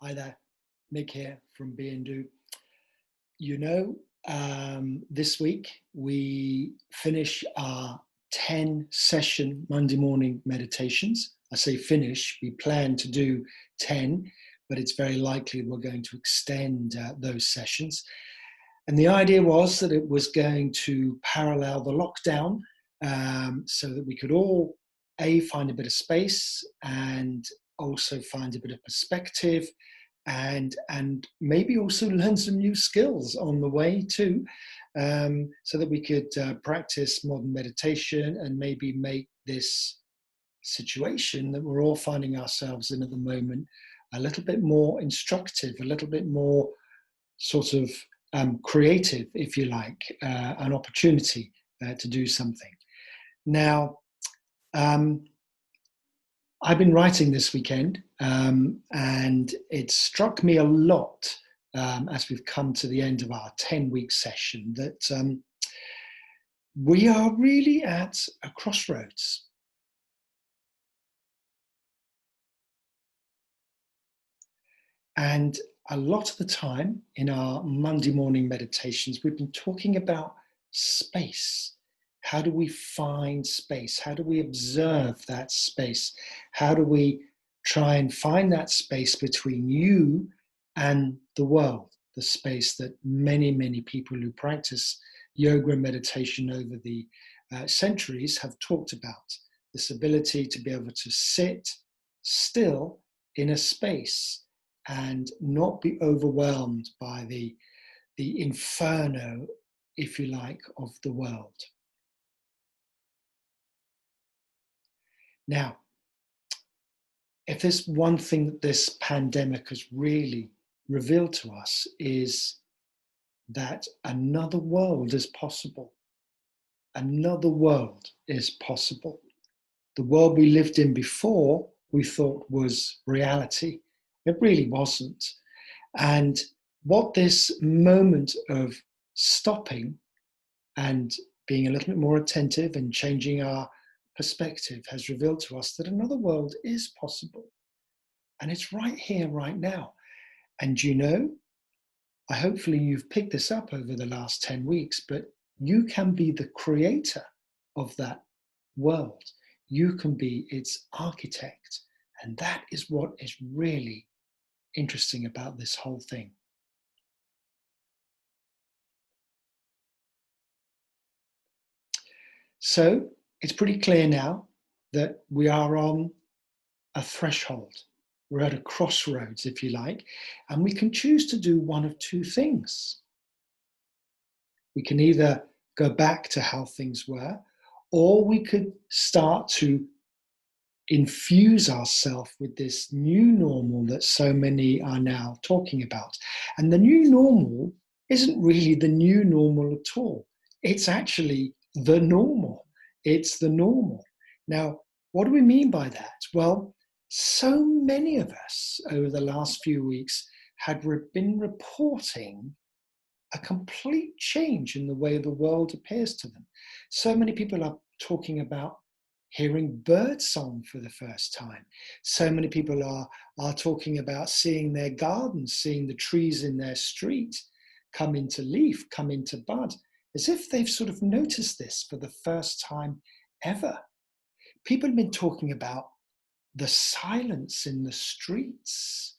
Hi there, Mick here from Be and Do. You know, this week we finish our 10 session Monday morning meditations. I say finish, we plan to do 10, but it's very likely we're going to extend those sessions. And the idea was that it was going to parallel the lockdown so that we could all, find a bit of space and also find a bit of perspective and maybe also learn some new skills on the way too, so that we could practice modern meditation and maybe make this situation that we're all finding ourselves in at the moment a little bit more instructive, a little bit more sort of creative, if you like, an opportunity to do something. Now, I've been writing this weekend, and it struck me a lot as we've come to the end of our 10-week session that we are really at a crossroads. And a lot of the time in our Monday morning meditations, we've been talking about space. How do we find space? How do we observe that space? How do we try and find that space between you and the world? The space that many, many people who practice yoga and meditation over the centuries have talked about. This ability to be able to sit still in a space and not be overwhelmed by the inferno, if you like, of the world. Now, if there's one thing that this pandemic has really revealed to us is that another world is possible. Another world is possible. The world we lived in before we thought was reality. It really wasn't. And what this moment of stopping and being a little bit more attentive and changing our perspective has revealed to us that another world is possible. And it's right here, right now. And you know, hopefully you've picked this up over the last 10 weeks, but you can be the creator of that world. You can be its architect. And that is what is really interesting about this whole thing. So it's pretty clear now that we are on a threshold. We're at a crossroads, if you like, and we can choose to do one of two things. We can either go back to how things were, or we could start to infuse ourselves with this new normal that so many are now talking about. And the new normal isn't really the new normal at all. It's actually the normal. It's the normal. Now, what do we mean by that? Well, so many of us over the last few weeks had been reporting a complete change in the way the world appears to them. So many people are talking about hearing birdsong for the first time. So many people are talking about seeing their gardens, seeing the trees in their street come into leaf, come into bud, as if they've sort of noticed this for the first time ever. People have been talking about the silence in the streets,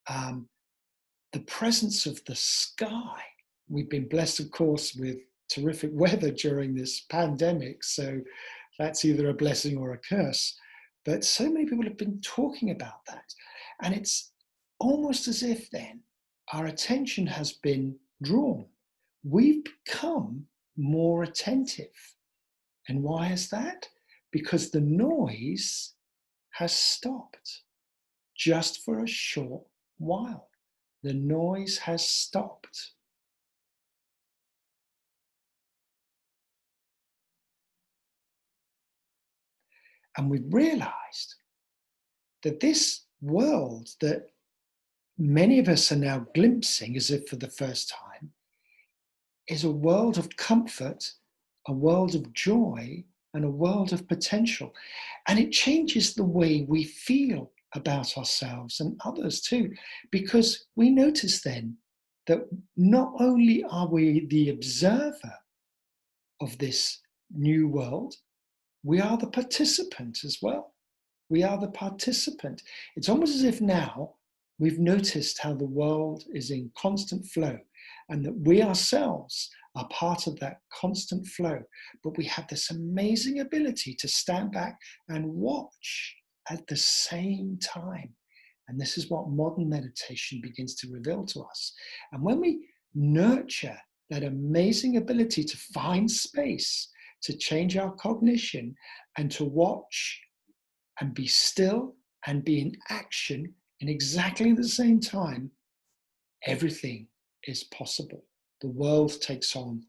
the presence of the sky. We've been blessed, of course, with terrific weather during this pandemic, so that's either a blessing or a curse. But so many people have been talking about that. And it's almost as if then our attention has been drawn. We've become more attentive. And why is that? Because the noise has stopped just for a short while. The noise has stopped. And we've realized that this world that many of us are now glimpsing as if for the first time is a world of comfort, a world of joy, and a world of potential. And it changes the way we feel about ourselves and others too, because we notice then that not only are we the observer of this new world, we are the participant as well. We are the participant. It's almost as if now we've noticed how the world is in constant flow and that we ourselves are part of that constant flow. But we have this amazing ability to stand back and watch at the same time. And this is what modern meditation begins to reveal to us. And when we nurture that amazing ability to find space, to change our cognition, and to watch and be still and be in action in exactly the same time, everything is possible. The world takes on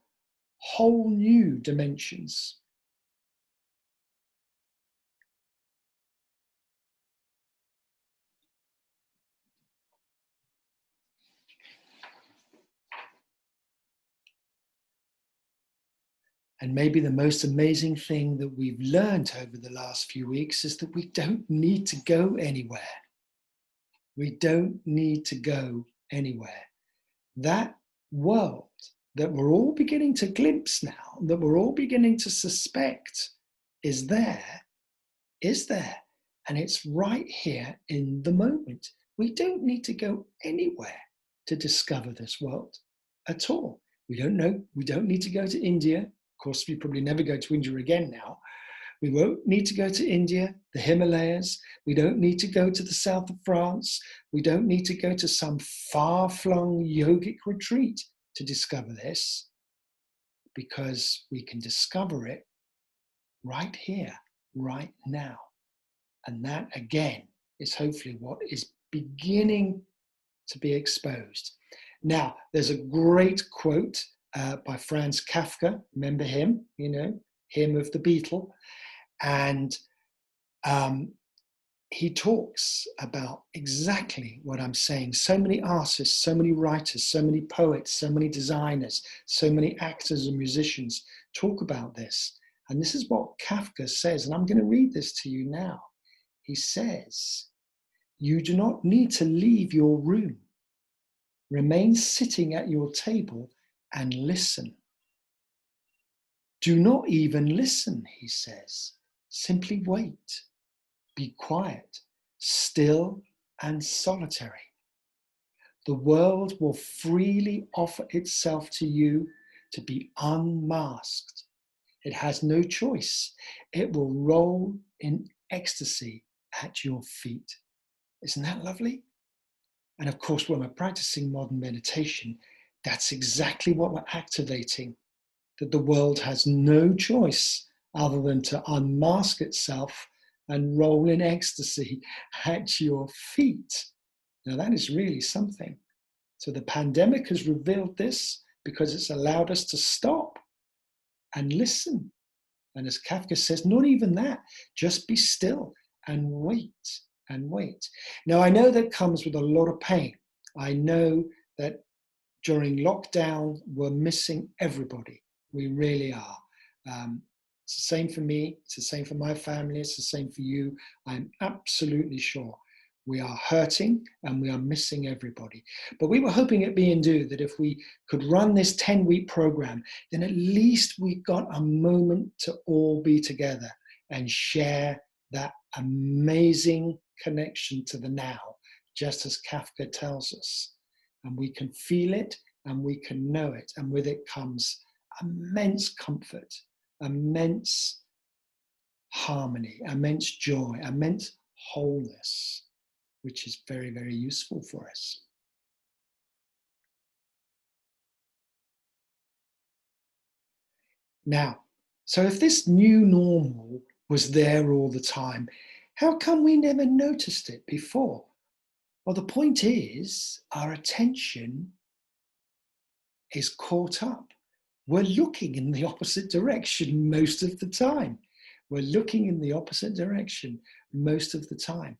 whole new dimensions. And maybe the most amazing thing that we've learned over the last few weeks is that we don't need to go anywhere. We don't need to go anywhere. That world that we're all beginning to glimpse now, that we're all beginning to suspect is there, and it's right here in the moment. We don't need to go anywhere to discover this world at all. We don't need to go to India. Of course, we probably never go to India again now. We won't need to go to India, the Himalayas. We don't need to go to the south of France. We don't need to go to some far-flung yogic retreat to discover this, because we can discover it right here, right now. And that, again, is hopefully what is beginning to be exposed. Now, there's a great quote by Franz Kafka. Remember him, him of the Beetle. And he talks about exactly what I'm saying. So many artists, so many writers, so many poets, so many designers, so many actors and musicians talk about this. And this is what Kafka says, and I'm going to read this to you now. He says, "You do not need to leave your room. Remain sitting at your table and listen. Do not even listen," he says. "Simply wait. Be quiet, still and solitary. The world will freely offer itself to you to be unmasked. It has no choice. It will roll in ecstasy at your feet." Isn't that lovely? And of course, when we're practicing modern meditation, that's exactly what we're activating, that the world has no choice other than to unmask itself and roll in ecstasy at your feet. Now, that is really something. So the pandemic has revealed this because it's allowed us to stop and listen. And as Kafka says, not even that, just be still and wait and wait. Now, I know that comes with a lot of pain. I know that during lockdown, we're missing everybody. We really are. It's the same for me. It's the same for my family. It's the same for you. I'm absolutely sure. We are hurting and we are missing everybody. But we were hoping at Be and Do that if we could run this 10-week program, then at least we got a moment to all be together and share that amazing connection to the now, just as Kafka tells us. And we can feel it and we can know it. And with it comes immense comfort, immense harmony, immense joy, immense wholeness, which is very, very useful for us. Now, so if this new normal was there all the time, how come we never noticed it before? Well, the point is, our attention is caught up. We're looking in the opposite direction most of the time. We're looking in the opposite direction most of the time.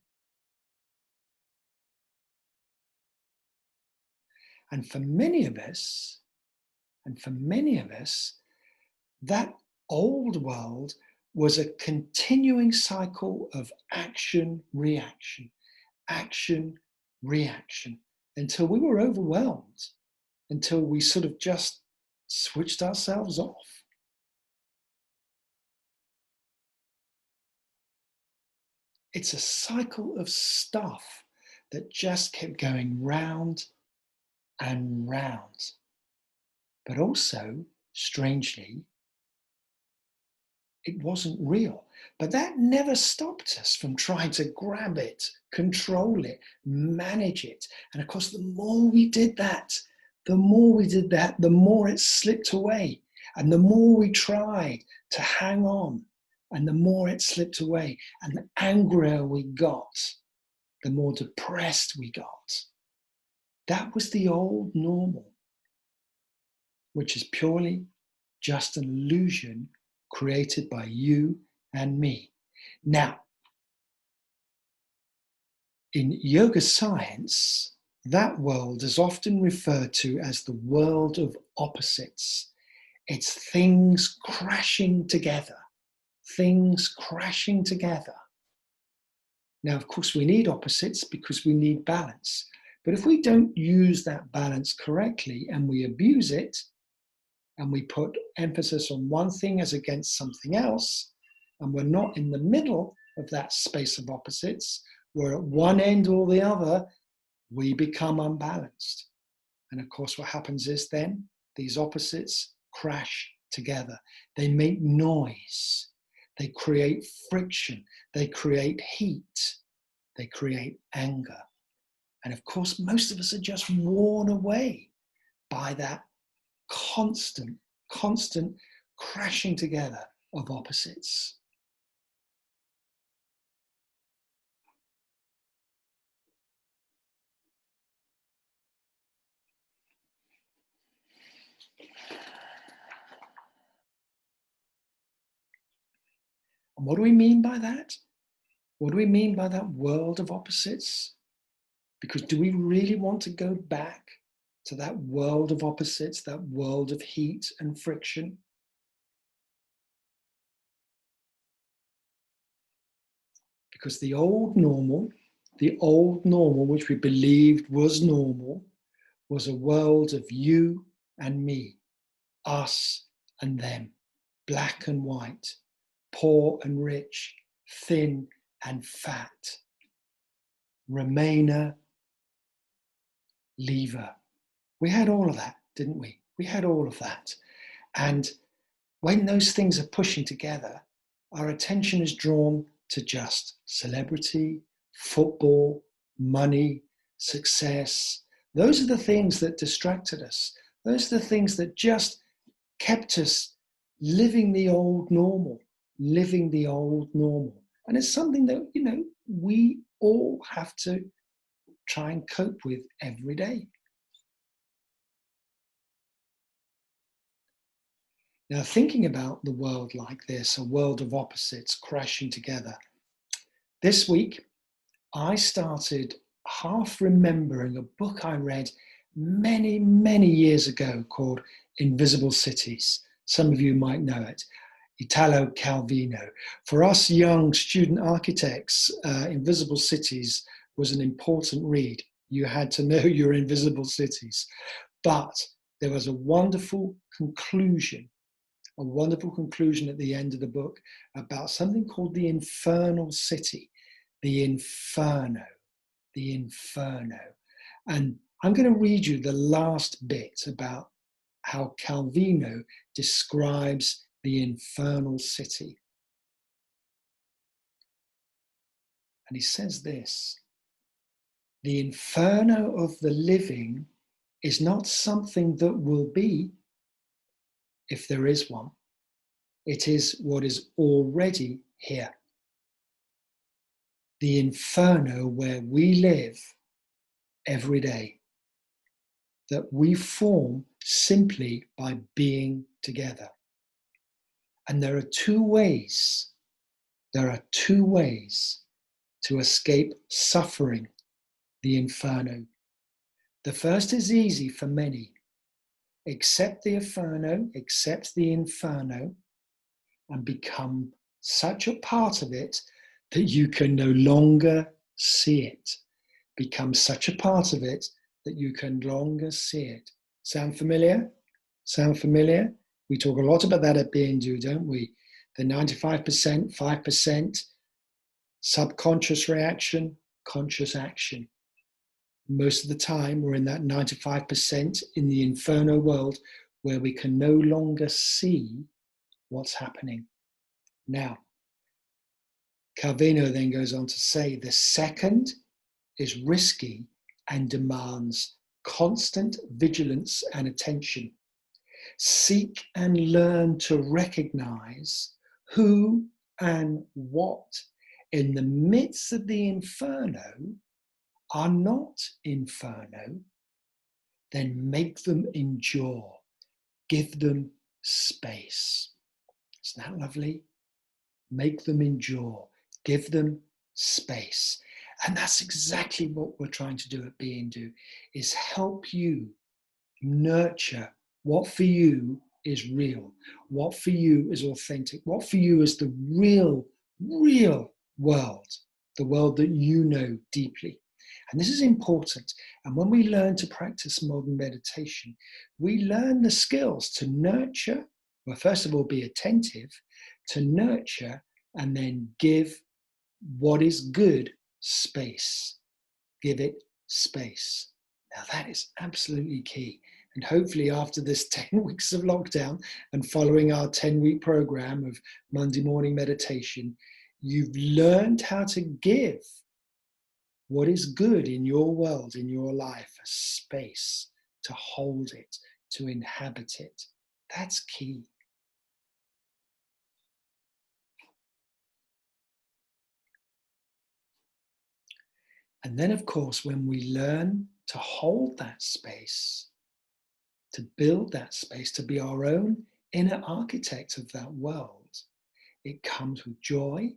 And for many of us, that old world was a continuing cycle of action, reaction, action, reaction, until we were overwhelmed, until we sort of just switched ourselves off. It's a cycle of stuff that just kept going round and round. But also, strangely, it wasn't real. But that never stopped us from trying to grab it, control it, manage it. And of course, the more we did that, the more it slipped away. And the more we tried to hang on, and the more it slipped away. And the angrier we got, the more depressed we got. That was the old normal, which is purely just an illusion created by you and me. Now, in yoga science, that world is often referred to as the world of opposites. It's things crashing together, things crashing together. Now, of course, we need opposites because we need balance. But if we don't use that balance correctly and we abuse it, and we put emphasis on one thing as against something else, and we're not in the middle of that space of opposites, we're at one end or the other, we become unbalanced. And of course, what happens is then these opposites crash together. They make noise. They create friction. They create heat. They create anger. And of course, most of us are just worn away by that constant crashing together of opposites. And what do we mean by that? What do we mean by that world of opposites? Because do we really want to go back to that world of opposites, that world of heat and friction? Because the old normal, which we believed was normal, was a world of you and me, us and them, black and white, poor and rich, thin and fat, Remainer, lever. We had all of that, didn't we? We had all of that. And when those things are pushing together, our attention is drawn to just celebrity, football, money, success. Those are the things that distracted us. Those are the things that just kept us living the old normal, living the old normal. And it's something that, we all have to try and cope with every day. Now, thinking about the world like this, a world of opposites crashing together, this week I started half remembering a book I read many, many years ago called Invisible Cities. Some of you might know it. Italo Calvino. For us young student architects, Invisible Cities was an important read. You had to know your invisible cities. But there was a wonderful conclusion at the end of the book about something called the infernal city, the inferno. And I'm going to read you the last bit about how Calvino describes the infernal city. And he says this: the inferno of the living is not something that will be, if there is one. It is what is already here. The inferno where we live every day, that we form simply by being together. And there are two ways to escape suffering the inferno. The first is easy for many. Accept the inferno, and become such a part of it that you can no longer see it. Become such a part of it that you can no longer see it. Sound familiar? Sound familiar? We talk a lot about that at Be and Do, don't we? The 95%, 5%, subconscious reaction, conscious action. Most of the time, we're in that 95% in the inferno world where we can no longer see what's happening. Now, Calvino then goes on to say the second is risky and demands constant vigilance and attention. Seek and learn to recognize who and what in the midst of the inferno are not inferno, then make them endure. Give them space. Isn't that lovely? Make them endure. Give them space. And that's exactly what we're trying to do at Be and Do, is help you nurture what for you is real, what for you is authentic, what for you is the real world, the world that you know deeply. And this is important. And when we learn to practice modern meditation, we learn the skills to nurture, well, first of all, be attentive, to nurture, and then give what is good space. Give it space. Now that is absolutely key. And hopefully after this 10 weeks of lockdown and following our 10-week program of Monday morning meditation, you've learned how to give what is good in your world, in your life, a space to hold it, to inhabit it. That's key. And then, of course, when we learn to hold that space, to build that space, to be our own inner architect of that world, it comes with joy,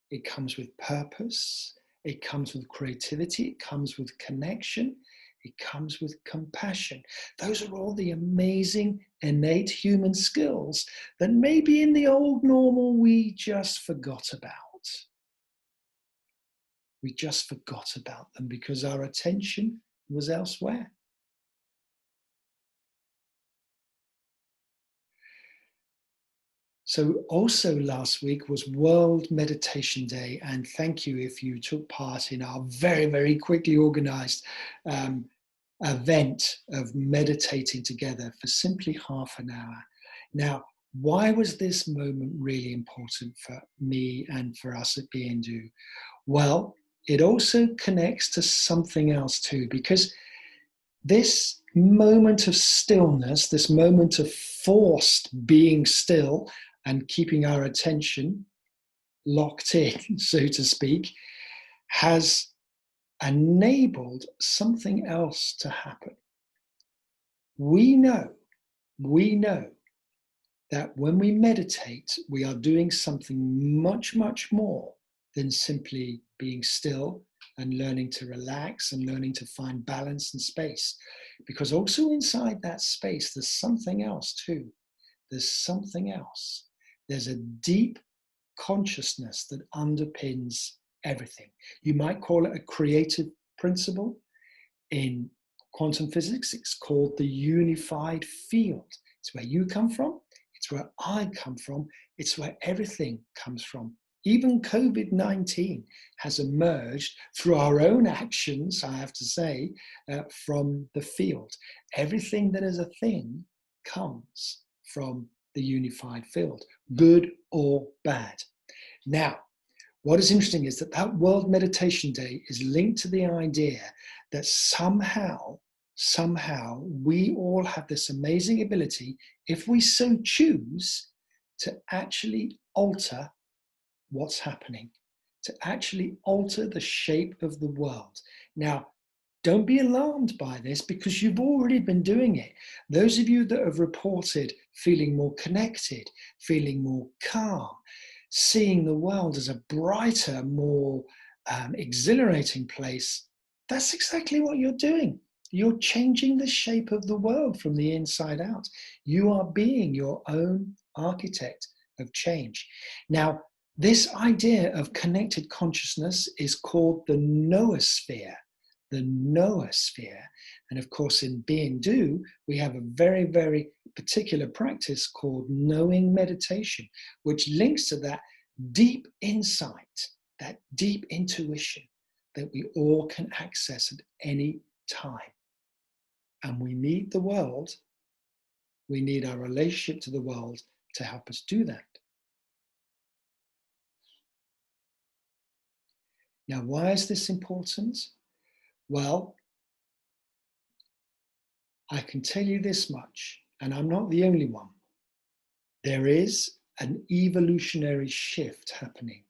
it comes with purpose, it comes with creativity, it comes with connection, it comes with compassion. Those are all the amazing innate human skills that maybe in the old normal we just forgot about. We just forgot about them because our attention was elsewhere. So also last week was World Meditation Day, and thank you if you took part in our very, very quickly organized event of meditating together for simply half an hour. Now, why was this moment really important for me and for us at Be and Do? Well, it also connects to something else too, because this moment of stillness, this moment of forced being still and keeping our attention locked in, so to speak, has enabled something else to happen. We know that when we meditate, we are doing something much, much more than simply being still and learning to relax and learning to find balance and space. Because also inside that space, there's something else too. There's something else. There's a deep consciousness that underpins everything. You might call it a creative principle. In quantum physics, it's called the unified field. It's where you come from. It's where I come from. It's where everything comes from. Even COVID-19 has emerged through our own actions, I have to say, from the field. Everything that is a thing comes from the unified field, good or bad. Now, what is interesting is that World Meditation Day is linked to the idea that somehow we all have this amazing ability, if we so choose, to actually alter what's happening, to actually alter the shape of the world. Now, don't be alarmed by this because you've already been doing it. Those of you that have reported feeling more connected, feeling more calm, seeing the world as a brighter, more exhilarating place, that's exactly what you're doing. You're changing the shape of the world from the inside out. You are being your own architect of change. Now, this idea of connected consciousness is called the noosphere. The noosphere. And of course, in Be and Do, we have a very, very particular practice called knowing meditation, which links to that deep insight, that deep intuition that we all can access at any time. And we need the world, we need our relationship to the world to help us do that. Now, why is this important? Well, I can tell you this much, and I'm not the only one. There is an evolutionary shift happening,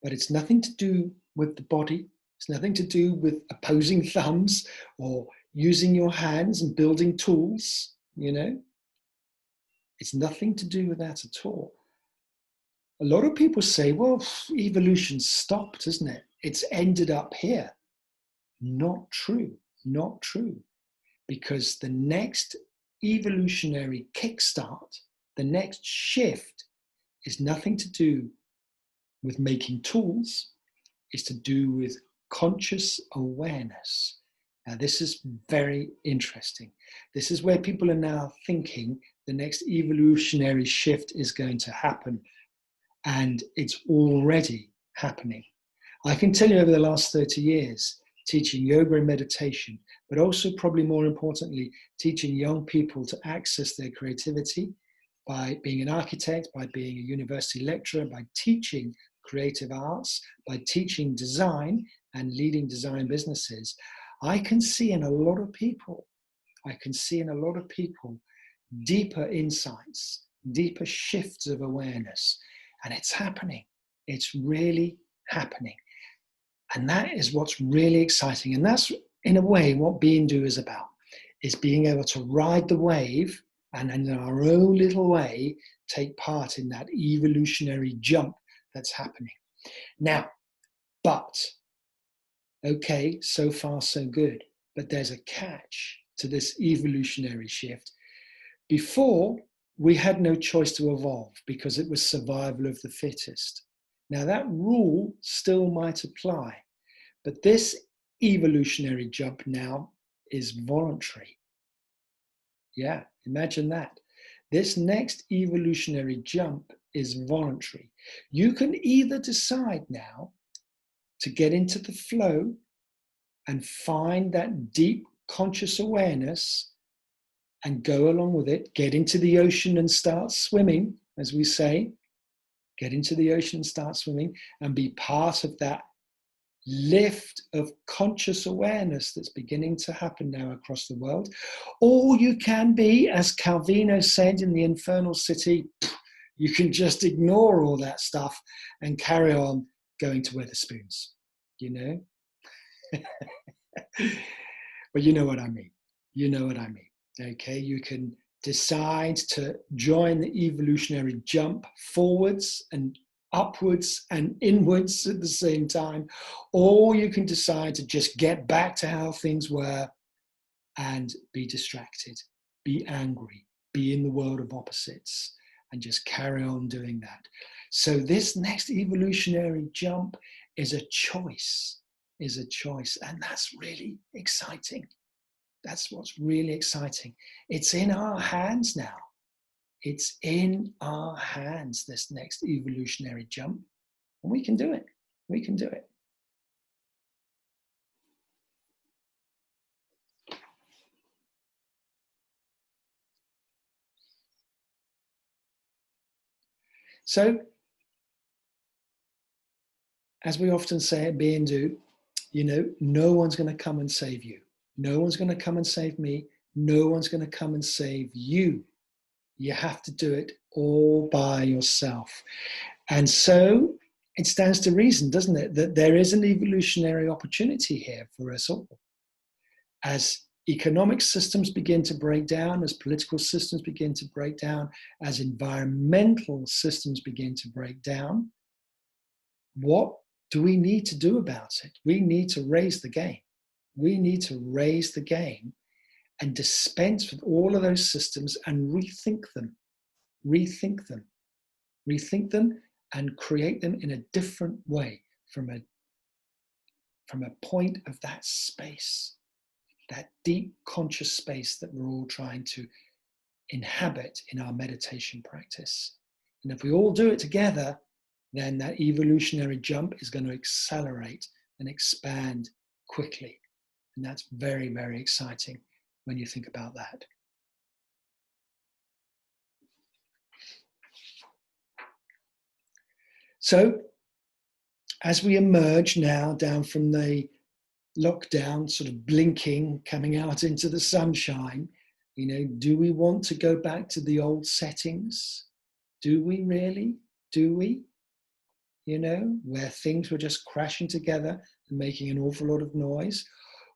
but it's nothing to do with the body. It's nothing to do with opposing thumbs or using your hands and building tools, you know. It's nothing to do with that at all. A lot of people say, well, evolution stopped, isn't it? It's ended up here. Not true, not true. Because the next evolutionary kickstart, the next shift, is nothing to do with making tools. It's to do with conscious awareness. Now, this is very interesting. This is where people are now thinking the next evolutionary shift is going to happen, and it's already happening. I can tell you over the last 30 years, teaching yoga and meditation, but also probably more importantly, teaching young people to access their creativity by being an architect, by being a university lecturer, by teaching creative arts, by teaching design and leading design businesses. I can see in a lot of people deeper insights, deeper shifts of awareness, and it's happening. It's really happening. And that is what's really exciting. And that's, in a way, what Be and Do is about, is being able to ride the wave and in our own little way, take part in that evolutionary jump that's happening. Now, but, okay, so far so good. But there's a catch to this evolutionary shift. Before, we had no choice to evolve because it was survival of the fittest. Now that rule still might apply, but this evolutionary jump now is voluntary. Yeah, imagine that. This next evolutionary jump is voluntary. You can either decide now to get into the flow and find that deep conscious awareness and go along with it, get into the ocean and start swimming, as we say, get into the ocean and start swimming and be part of that lift of conscious awareness that's beginning to happen now across the world. Or you can be, as Calvino said in The Infernal City, you can just ignore all that stuff and carry on going to Wetherspoons, you know? But you know what I mean. You know what I mean. Okay, you can decide to join the evolutionary jump forwards and upwards and inwards at the same time, or you can decide to just get back to how things were and be distracted, be angry, be in the world of opposites, and just carry on doing that. So this next evolutionary jump is a choice, and that's really exciting. That's what's really exciting. It's in our hands now. It's in our hands, this next evolutionary jump. And we can do it. We can do it. So, as we often say at Be and Do, you know, no one's going to come and save you. No one's going to come and save me. No one's going to come and save you. You have to do it all by yourself. And so it stands to reason, doesn't it, that there is an evolutionary opportunity here for us all. As economic systems begin to break down, as political systems begin to break down, as environmental systems begin to break down, what do we need to do about it? We need to raise the game. We need to raise the game and dispense with all of those systems and rethink them. Rethink them. rethink them, and create them in a different way from a point of that space, that deep conscious space that we're all trying to inhabit in our meditation practice. And if we all do it together, then that evolutionary jump is going to accelerate and expand quickly. And that's very, very exciting when you think about that. So, as we emerge now down from the lockdown, sort of blinking, coming out into the sunshine, do we want to go back to the old settings? Do we really? Do we? Where things were just crashing together and making an awful lot of noise?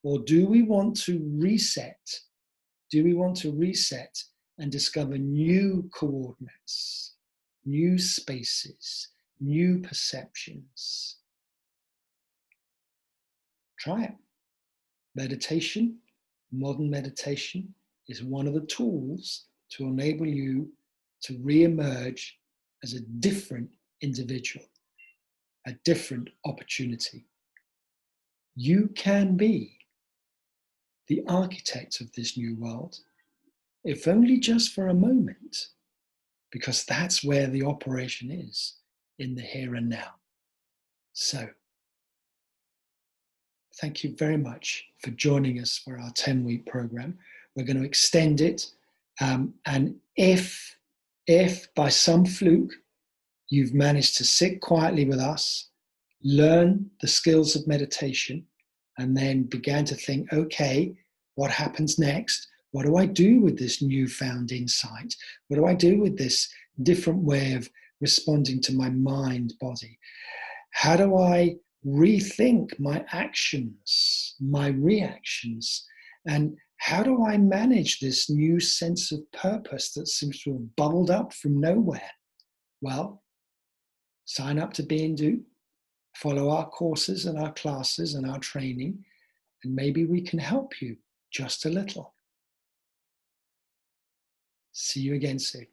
Or do we want to reset? Do we want to reset and discover new coordinates, new spaces, new perceptions? Try it. Meditation, modern meditation, is one of the tools to enable you to re-emerge as a different individual, a different opportunity. You can be the architect of this new world, if only just for a moment, because that's where the operation is, in the here and now. So, thank you very much for joining us for our 10-week program. We're going to extend it. And if by some fluke you've managed to sit quietly with us, learn the skills of meditation, and then began to think, okay, what happens next? What do I do with this newfound insight? What do I do with this different way of responding to my mind, body? How do I rethink my actions, my reactions? And how do I manage this new sense of purpose that seems to have bubbled up from nowhere? Well, sign up to Be and Do, follow our courses and our classes and our training, and maybe we can help you just a little. See you again soon.